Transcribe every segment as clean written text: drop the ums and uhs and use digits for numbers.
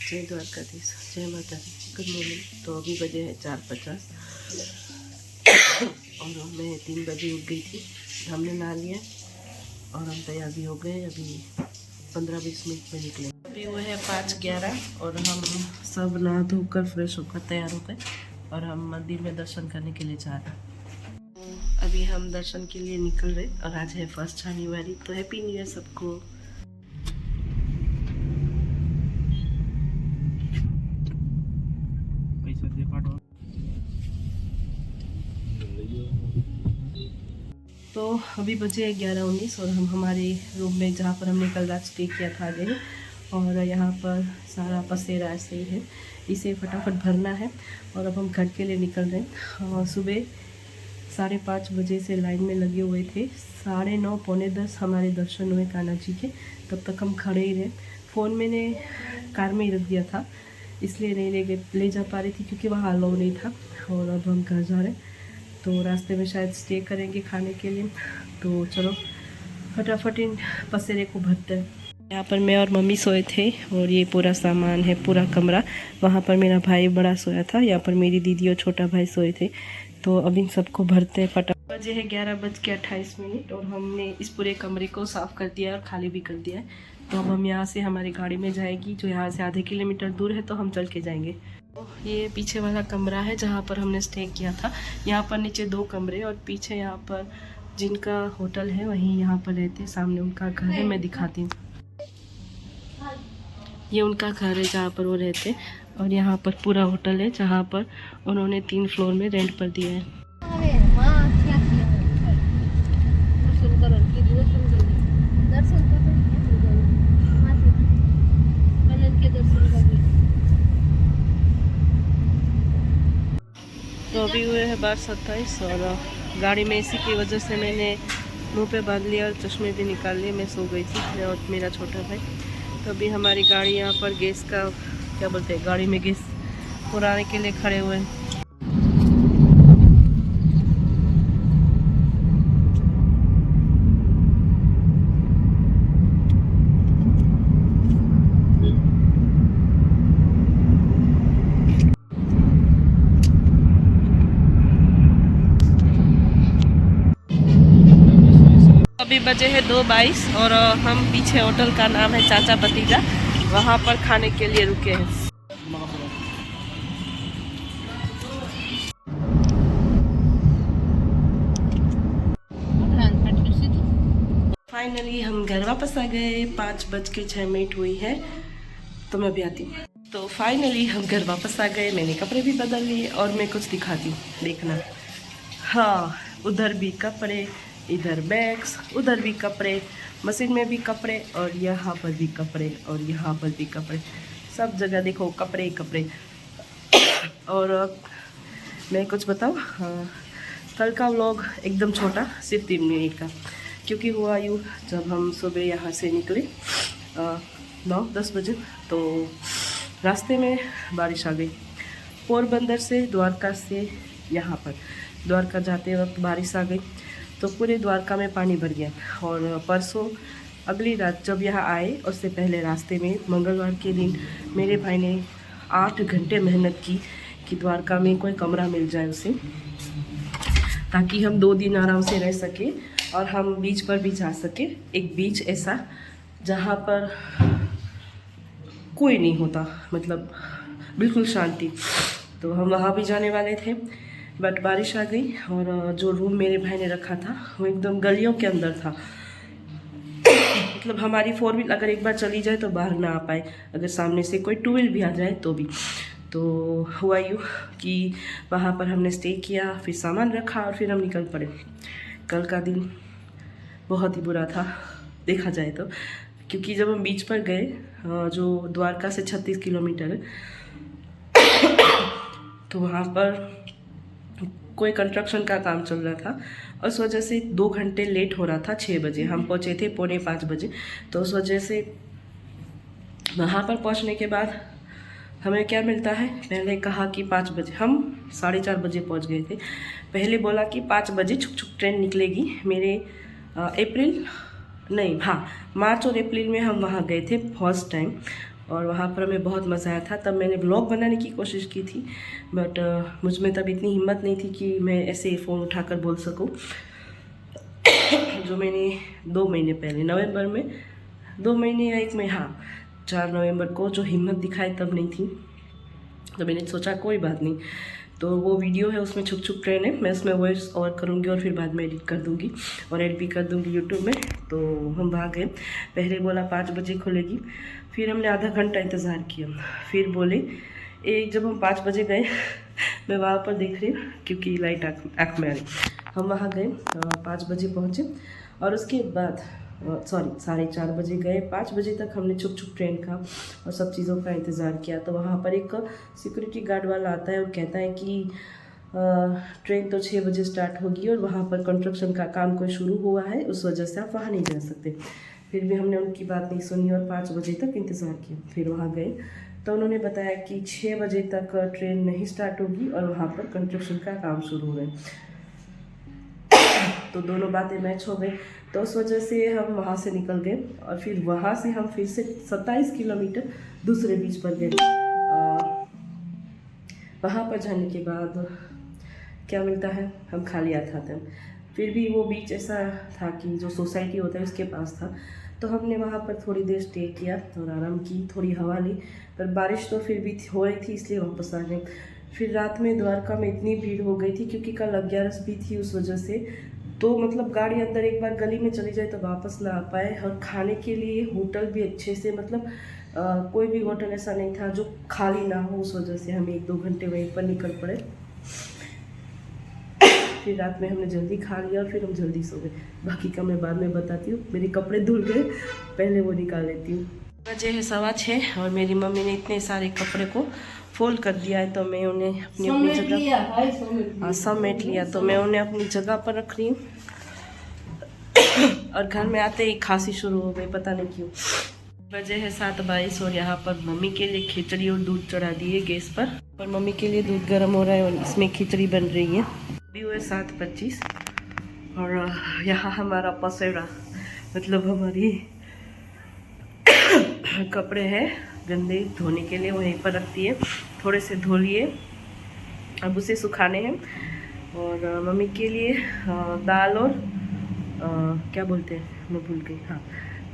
जय द्वारकाधीश, जय माता दी, गुड मॉर्निंग। तो अभी बजे है 4:50 और मैं 3 बजे उठ गई थी। हमने नहा लिया और हम तैयार भी हो गए। अभी 15-20 मिनट में निकले। अभी वो है 5:11 और हम सब नहा धोकर फ्रेश होकर तैयार हो गए और हम मंदिर में दर्शन करने के लिए जा रहे हैं। तो अभी हम दर्शन के लिए निकल रहे और आज है 1 जनवरी। तो हैप्पी न्यू ईयर सबको। तो अभी बजे 11:19 और हम हमारे रूम में जहाँ पर हमने कल रात स्टे किया था गए और यहाँ पर सारा पसेरा ऐसे ही है, इसे फटाफट भरना है और अब हम घर के लिए निकल रहे हैं। और सुबह 5:30 बजे से लाइन में लगे हुए थे। 9:30 पौने 10 हमारे दर्शन हुए कान्हा जी के। तब तक हम खड़े ही रहे। फ़ोन मैंने कार में ही रख दिया था, इसलिए नहीं ले जा पा रही थी क्योंकि वहाँ अलाउ नहीं था। और अब हम घर जा रहे हैं तो रास्ते में शायद स्टे करेंगे खाने के लिए। तो चलो फटाफट इन पसेरे को भरते हैं। यहाँ पर मैं और मम्मी सोए थे और ये पूरा सामान है, पूरा कमरा। वहाँ पर मेरा भाई बड़ा सोया था, यहाँ पर मेरी दीदी और छोटा भाई सोए थे। तो अब इन सबको भरते हैं फटाफट। बजे है 11:28 और हमने इस पूरे कमरे को साफ़ कर दिया और खाली भी कर दिया है। तो अब हम यहाँ से हमारी गाड़ी में जाएगी, जो यहाँ से आधे किलोमीटर दूर है, तो हम चल के जाएंगे। ये पीछे वाला कमरा है जहाँ पर हमने स्टे किया था। यहाँ पर नीचे 2 कमरे और पीछे यहाँ पर जिनका होटल है वहीं यहाँ पर रहते, सामने उनका घर है, मैं दिखाती हूँ। ये उनका घर है जहाँ पर वो रहते और यहाँ पर पूरा होटल है जहाँ पर उन्होंने 3 फ्लोर में रेंट पर दिया है। तो अभी हुए हैं 12:27 और गाड़ी में एसी की वजह से मैंने मुंह पे बांध लिया और चश्मे भी निकाल लिए। मैं सो गई थी, मैं और मेरा छोटा भाई। तो अभी हमारी गाड़ी यहाँ पर गैस का क्या बोलते हैं, गाड़ी में गैस पुराने के लिए खड़े हुए हैं। अभी बजे है 2:22 और हम पीछे होटल का नाम है चाचा भतीजा, वहाँ पर खाने के लिए रुके हैं। फाइनली हम घर वापस आ गए। 5:06 हुई है, तो मैं भी आती हूँ। तो फाइनली हम घर वापस आ गए। मैंने कपड़े भी बदल लिए और मैं कुछ दिखाती हूँ, देखना। हाँ, उधर भी कपड़े, इधर बैग्स, उधर भी कपड़े, मशीन में भी कपड़े और यहाँ पर भी कपड़े और यहाँ पर भी कपड़े। सब जगह देखो कपड़े ही कपड़े। और मैं कुछ बताऊँ, कल का व्लॉग एकदम छोटा, सिर्फ 3 मिनट का, क्योंकि हुआ यूँ जब हम सुबह यहाँ से निकले 9-10 बजे, तो रास्ते में बारिश आ गई। पोरबंदर से द्वारका से यहाँ पर द्वारका जाते वक्त बारिश आ गई, तो पूरे द्वारका में पानी भर गया। और परसों अगली रात जब यहाँ आए, उससे पहले रास्ते में मंगलवार के दिन मेरे भाई ने 8 घंटे मेहनत की कि द्वारका में कोई कमरा मिल जाए उसे, ताकि हम 2 दिन आराम से रह सके और हम बीच पर भी जा सके। एक बीच ऐसा जहाँ पर कोई नहीं होता, मतलब बिल्कुल शांति। तो हम वहाँ भी जाने वाले थे, बट बारिश आ गई और जो रूम मेरे भाई ने रखा था वो एकदम गलियों के अंदर था। मतलब हमारी 4 व्हील अगर एक बार चली जाए तो बाहर ना आ पाए, अगर सामने से कोई 2 व्हील भी आ जाए तो भी। तो हुआ यूँ कि वहाँ पर हमने स्टे किया, फिर सामान रखा और फिर हम निकल पड़े। कल का दिन बहुत ही बुरा था देखा जाए तो, क्योंकि जब हम बीच पर गए, जो द्वारका से 36 किलोमीटर है, तो वहाँ पर कोई कंस्ट्रक्शन का काम चल रहा था। उस वजह से 2 घंटे लेट हो रहा था। 6 बजे हम पहुँचे थे, 4:45 बजे। तो उस वजह से वहाँ पर पहुँचने के बाद हमें क्या मिलता है, पहले कहा कि 5 बजे, हम 4:30 बजे पहुँच गए थे। पहले बोला कि 5 बजे छुक ट्रेन निकलेगी। मेरे मार्च और अप्रैल में हम वहाँ गए थे फर्स्ट टाइम। और वहाँ पर हमें बहुत मज़ा आया था। तब मैंने ब्लॉग बनाने की कोशिश की थी, बट मुझ में तब इतनी हिम्मत नहीं थी कि मैं ऐसे फ़ोन उठाकर बोल सकूं। जो मैंने 2 महीने पहले नवंबर में 2 महीने या 1 महीने, हाँ 4 नवंबर को जो हिम्मत दिखाई तब नहीं थी। तो मैंने सोचा कोई बात नहीं, तो वो वीडियो है उसमें छुप छुप ट्रेन है, मैं उसमें वॉइस ओवर करूँगी और फिर बाद में एडिट कर दूँगी और एड भी कर दूँगी यूट्यूब में। तो हम भाग गए, पहले बोला 5 बजे खुलेगी, फिर हमने आधा घंटा इंतज़ार किया, फिर बोले जब हम 5 बजे गए मैं वहाँ पर देख रही हूँ क्योंकि लाइट आँख में आ रही, हम वहाँ गए 5 बजे पहुँचे और उसके बाद सॉरी 4:30 बजे गए। 5 बजे तक हमने छुप छुप ट्रेन का और सब चीज़ों का इंतज़ार किया। तो वहाँ पर एक सिक्योरिटी गार्ड वाला आता है और कहता है कि ट्रेन तो 6 बजे स्टार्ट होगी और वहाँ पर कंस्ट्रक्शन का काम कोई शुरू हुआ है, उस वजह से आप वहाँ नहीं जा सकते। फिर भी हमने उनकी बात नहीं सुनी और 5 बजे तक इंतज़ार किया। फिर वहाँ गए तो उन्होंने बताया कि 6 बजे तक ट्रेन नहीं स्टार्ट होगी और वहाँ पर कंस्ट्रक्शन का काम शुरू है। तो दोनों बातें मैच हो गई, तो उस वजह से हम वहाँ से निकल गए और फिर वहाँ से हम फिर से 27 किलोमीटर दूसरे बीच पर गए। वहाँ पर जाने के बाद क्या मिलता है, हम खाली हाथ आते हैं। फिर भी वो बीच ऐसा था कि जो सोसाइटी होता है उसके पास था, तो हमने वहाँ पर थोड़ी देर स्टे किया और आराम की, थोड़ी हवा ली, पर बारिश तो फिर भी हो रही थी इसलिए वापस आ गए। फिर रात में द्वारका में इतनी भीड़ हो गई थी क्योंकि कल 11 भी थी, उस वजह से तो मतलब गाड़ी अंदर एक बार गली में चली जाए तो वापस ना आ पाए। और खाने के लिए होटल भी अच्छे से मतलब कोई भी होटल ऐसा नहीं था जो खाली ना हो, उस वजह से हमें 1-2 घंटे वहीं पर निकल पड़े। फिर रात में हमने जल्दी खा लिया और फिर हम जल्दी सो गए। बाकी का मैं बाद में बताती हूँ। मेरे कपड़े धुल गए, पहले वो निकाल लेती हूँ। बजे है 6:15 और मेरी मम्मी ने इतने सारे कपड़े को फोल्ड कर दिया है, तो मैं उन्हें अपनी जगह समेट लिया, तो मैं उन्हें अपनी जगह पर रख रही हूँ। और घर में आते ही खांसी शुरू हो गई, पता नहीं क्यों। बजे है 7:22 और यहाँ पर मम्मी के लिए खिचड़ी और दूध चढ़ा दिए गैस पर, और मम्मी के लिए दूध गर्म हो रहा है और इसमें खिचड़ी बन रही है। अभी हुए 7:25 और यहाँ हमारा पसेड़ा मतलब हमारी कपड़े हैं गंदे धोने के लिए, वहीं पर रखती है। थोड़े से धो लिए, अब उसे सुखाने हैं। और मम्मी के लिए दाल और क्या बोलते हैं, मैं भूल गई, हाँ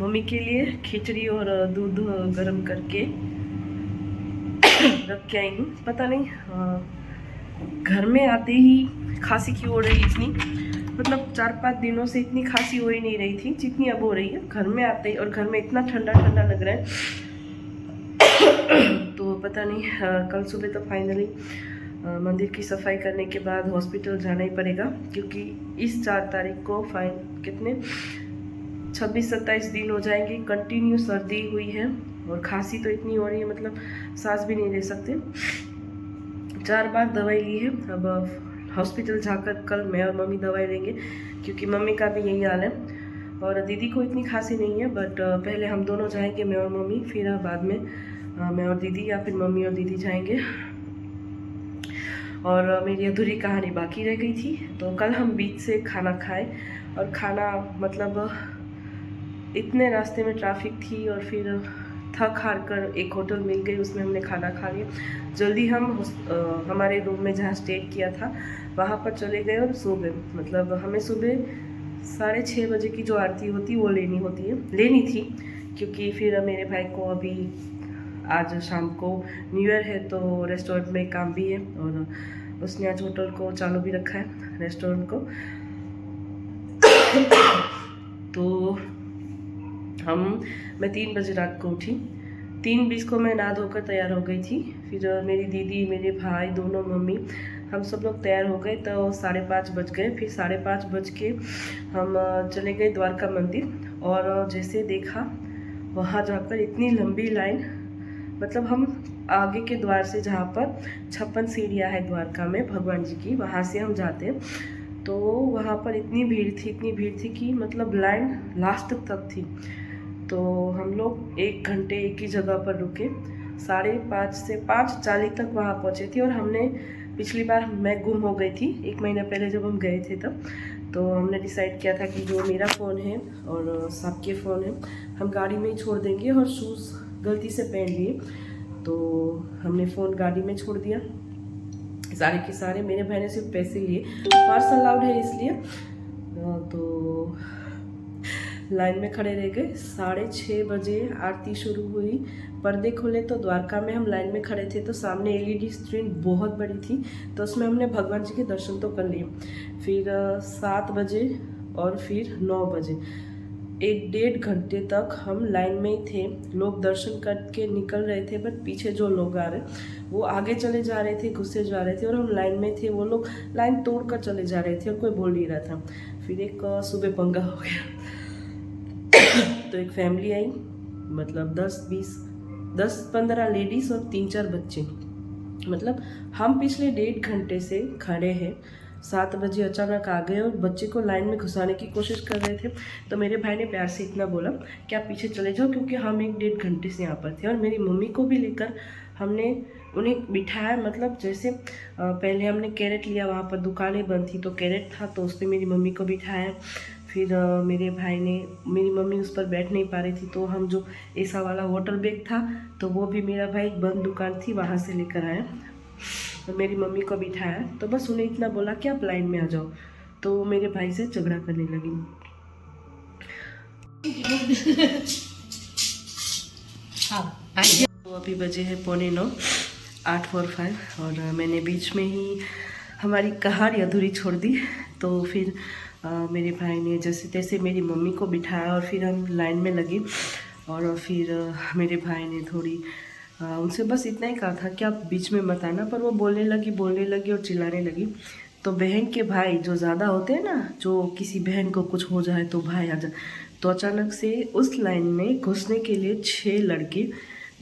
मम्मी के लिए खिचड़ी और दूध गर्म करके रख के आई हूँ। पता नहीं घर में आते ही खांसी क्यों हो रही इतनी, मतलब 4-5 दिनों से इतनी खांसी हो ही नहीं रही थी जितनी अब हो रही है घर में आते ही। और घर में इतना ठंडा ठंडा लग रहा है तो पता नहीं कल सुबह तो फाइनली मंदिर की सफाई करने के बाद हॉस्पिटल जाना ही पड़ेगा, क्योंकि इस 4 तारीख को कितने 26-27 दिन हो जाएंगे कंटिन्यू सर्दी हुई है और खांसी तो इतनी हो रही है मतलब सांस भी नहीं ले सकते। 4 बार दवाई ली है। अब हॉस्पिटल जाकर कल मैं और मम्मी दवाई लेंगे, क्योंकि मम्मी का भी यही हाल है। और दीदी को इतनी खांसी नहीं है, बट पहले हम दोनों जाएंगे, मैं और मम्मी, फिर बाद में मैं और दीदी या फिर मम्मी और दीदी जाएंगे। और मेरी अधूरी कहानी बाकी रह गई थी, तो कल हम बीच से खाना खाए और खाना मतलब इतने रास्ते में ट्रैफिक थी और फिर थक हार कर एक होटल मिल गई, उसमें हमने खाना खा लिया। जल्दी हम हमारे रूम में जहाँ स्टे किया था वहाँ पर चले गए और सो गए। मतलब हमें सुबह 6:30 बजे की जो आरती होती वो लेनी थी, क्योंकि फिर मेरे भाई को अभी आज शाम को न्यू ईयर है तो रेस्टोरेंट में काम भी है और उसने आज होटल को चालू भी रखा है, रेस्टोरेंट को। तो मैं 3 बजे रात को उठी, 3:20 को मैं नहा धोकर तैयार हो गई थी। फिर मेरी दीदी, मेरे भाई दोनों, मम्मी, हम सब लोग तैयार हो गए तो 5:30 बज गए। फिर 5:30 बज के हम चले गए द्वारका मंदिर। और जैसे देखा वहाँ जाकर इतनी लंबी लाइन, मतलब हम आगे के द्वार से जहाँ पर 56 सीढ़ियाँ है द्वारका में भगवान जी की, वहाँ से हम जाते हैं, तो वहाँ पर इतनी भीड़ थी कि मतलब लाइन लास्ट तक थी। तो हम लोग 1 घंटे एक ही जगह पर रुके, 5:30 से 5:40 तक वहाँ पहुँचे थे। और हमने पिछली बार मैं गुम हो गई थी 1 महीना पहले जब हम गए थे तब, तो हमने डिसाइड किया था कि जो मेरा फ़ोन है और सबके फ़ोन है हम गाड़ी में ही छोड़ देंगे और शूज़ गलती से पहन लिए, तो हमने फ़ोन गाड़ी में छोड़ दिया। सारे के सारे मेरे भाई ने सिर्फ पैसे लिए, पार्सल अलाउड है इसलिए। तो लाइन में खड़े रह गए। 6:30 बजे आरती शुरू हुई, पर्दे खुले तो द्वारका में हम लाइन में खड़े थे, तो सामने एलईडी स्क्रीन बहुत बड़ी थी, तो उसमें हमने भगवान जी के दर्शन तो कर लिए। फिर 7 बजे और फिर 9 बजे 1-1.5 घंटे तक हम लाइन में ही थे। लोग दर्शन करके निकल रहे थे, बट पीछे जो लोग आ रहे वो आगे चले जा रहे थे, घुसे जा रहे थे, और हम लाइन में थे, वो लोग लाइन तोड़ कर चले जा रहे थे और कोई बोल नहीं रहा था। फिर एक सुबह पंगा हो गया। तो एक फैमिली आई, मतलब 10-15 लेडीज़ और 3-4 बच्चे। मतलब हम पिछले 1.5 घंटे से खड़े हैं, 7 बजे अचानक आ गए और बच्चे को लाइन में घुसाने की कोशिश कर रहे थे। तो मेरे भाई ने प्यार से इतना बोला कि आप पीछे चले जाओ, क्योंकि हम 1-1.5 घंटे से यहाँ पर थे। और मेरी मम्मी को भी लेकर हमने उन्हें बिठाया। मतलब जैसे पहले हमने कैरेट लिया, वहाँ पर दुकानें बंद थी, तो कैरेट था, तो उस पर मेरी मम्मी को बिठाया। फिर मेरे भाई ने, मेरी मम्मी उस पर बैठ नहीं पा रही थी, तो हम जो ऐसा वाला वाटर बैग था, तो वो भी मेरा भाई बंद दुकान थी वहाँ से लेकर आया, तो मेरी मम्मी को बिठाया। तो बस उन्हें इतना बोला कि आप लाइन में आ जाओ, तो मेरे भाई से झगड़ा करने लगी। तो अभी बजे है 8:45, 8:45, और मैंने बीच में ही हमारी कहानी अधूरी छोड़ दी। तो फिर मेरे भाई ने जैसे तैसे मेरी मम्मी को बिठाया और फिर हम लाइन में लगे। और फिर मेरे भाई ने थोड़ी उनसे बस इतना ही कहा था कि आप बीच में मत आना, पर वो बोलने लगी और चिल्लाने लगी। तो बहन के भाई जो ज़्यादा होते हैं ना, जो किसी बहन को कुछ हो जाए तो भाई आ जाए, तो अचानक से उस लाइन में घुसने के लिए 6 लड़के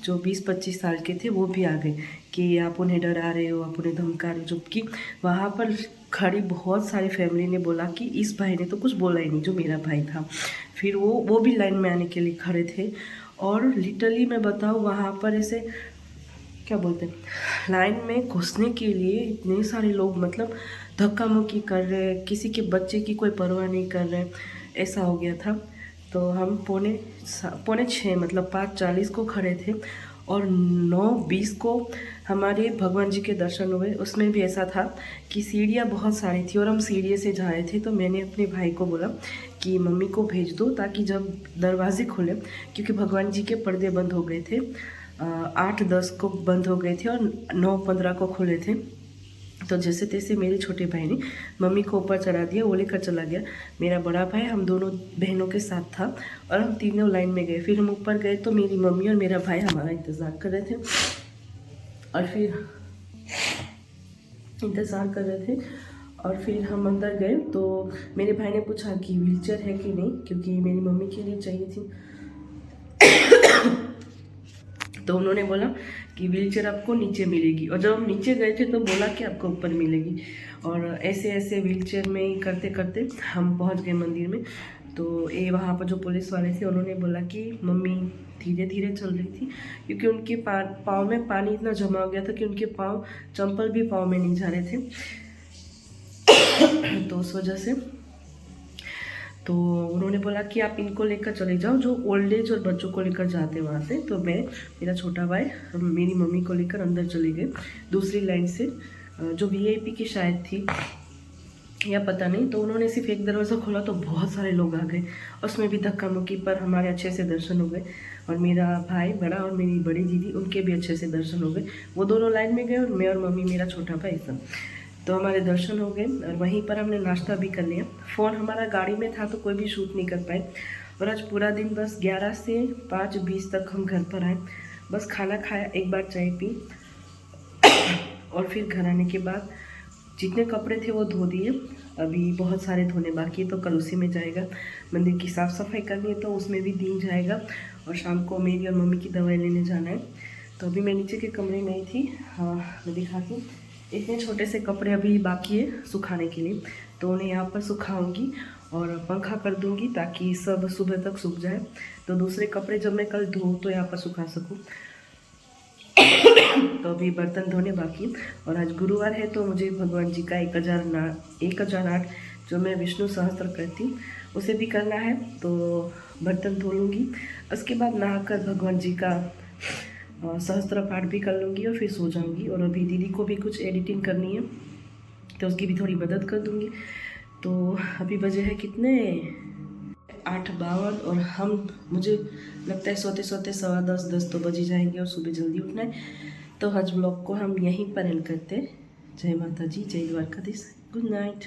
जो 20-25 साल के थे वो भी आ गए कि आप उन्हें डरा रहे हो, आप उन्हें धमका रहे हो। जबकि वहाँ पर खड़ी बहुत सारी फैमिली ने बोला कि इस भाई ने तो कुछ बोला ही नहीं, जो मेरा भाई था। फिर वो भी लाइन में आने के लिए खड़े थे। और लिटरली मैं बताऊँ, वहाँ पर ऐसे क्या बोलते हैं, लाइन में घुसने के लिए इतने सारे लोग मतलब धक्का मुक्की कर रहे, किसी के बच्चे की कोई परवाह नहीं कर रहे, ऐसा हो गया था। तो हम 5:45 मतलब 5:40 को खड़े थे, और 9:20 को हमारे भगवान जी के दर्शन हुए। उसमें भी ऐसा था कि सीढ़ियाँ बहुत सारी थी और हम सीढ़ी से जा रहे थे। तो मैंने अपने भाई को बोला कि मम्मी को भेज दो, ताकि जब दरवाजे खुले, क्योंकि भगवान जी के पर्दे बंद हो गए थे, 8:10 को बंद हो गए थे और 9:15 को खुले थे। तो जैसे तैसे मेरे छोटे भाई ने मम्मी को ऊपर चढ़ा दिया, वो लेकर चला गया। मेरा बड़ा भाई हम दोनों बहनों के साथ था, और हम तीनों लाइन में गए। फिर हम ऊपर गए तो मेरी मम्मी और मेरा भाई हमारा इंतज़ार कर रहे थे, और फिर हम अंदर गए। तो मेरे भाई ने पूछा कि व्हीलचेयर है कि नहीं, क्योंकि मेरी मम्मी के लिए चाहिए थी। तो उन्होंने बोला कि व्हीलचेयर आपको नीचे मिलेगी, और जब हम नीचे गए थे तो बोला कि आपको ऊपर मिलेगी। और ऐसे ऐसे व्हीलचेयर में ही करते करते हम पहुंच गए मंदिर में। तो ये वहाँ पर जो पुलिस वाले थे उन्होंने बोला कि मम्मी धीरे धीरे चल रही थी, क्योंकि उनके पाँव में पानी इतना जमा हो गया था कि उनके पाँव, चंपल भी पाँव में नहीं जा रहे थे। तो उस वजह से तो उन्होंने बोला कि आप इनको लेकर चले जाओ, जो ओल्ड एज और बच्चों को लेकर जाते हैं वहाँ से। तो मैं, मेरा छोटा भाई, मेरी मम्मी को लेकर अंदर चले गए दूसरी लाइन से, जो वीआईपी की शायद थी या पता नहीं। तो उन्होंने सिर्फ एक दरवाज़ा खोला तो बहुत सारे लोग आ गए, उसमें भी धक्का मुक्की, पर हमारे अच्छे से दर्शन हो गए। और मेरा भाई बड़ा और मेरी बड़ी दीदी, उनके भी अच्छे से दर्शन हो गए। वो दोनों लाइन में गए और मैं और मम्मी, मेरा छोटा भाई सब। तो हमारे दर्शन हो गए, और वहीं पर हमने नाश्ता भी कर लिया। फ़ोन हमारा गाड़ी में था तो कोई भी शूट नहीं कर पाए। और आज पूरा दिन बस 11 से 5:20 तक हम घर पर आए, बस खाना खाया, एक बार चाय पी, और फिर घर आने के बाद जितने कपड़े थे वो धो दिए। अभी बहुत सारे धोने बाकी है, तो कल उसी में जाएगा। मंदिर की साफ़ सफाई करनी है तो उसमें भी दिन जाएगा, और शाम को मेरी और मम्मी की दवाई लेने जाना है। तो अभी मैं नीचे के कमरे में ही थी। हाँ, मैं दिखाती हूँ। इतने छोटे से कपड़े अभी बाकी है सुखाने के लिए, तो उन्हें यहाँ पर सुखाऊंगी और पंखा कर दूंगी ताकि सब सुबह तक सूख जाए। तो दूसरे कपड़े जब मैं कल धोऊँ तो यहाँ पर सुखा सकूँ। तो अभी बर्तन धोने बाकी, और आज गुरुवार है तो मुझे भगवान जी का 1008 जो मैं विष्णु सहस्त्र करती हूँ उसे भी करना है। तो बर्तन धो लूँगी, उसके बाद नहाकर भगवान जी का सहस्त्र पाठ भी कर लूँगी और फिर सो जाऊँगी। और अभी दीदी को भी कुछ एडिटिंग करनी है तो उसकी भी थोड़ी मदद कर दूँगी। तो अभी बजे है कितने 8:52 और मुझे लगता है सोते सोते 10:15 तो बज ही जाएंगे और सुबह जल्दी उठना है। तो आज ब्लॉग को हम यहीं पर एंड करते हैं। जय माता जी, जय द्वारकाधीश, गुड नाइट।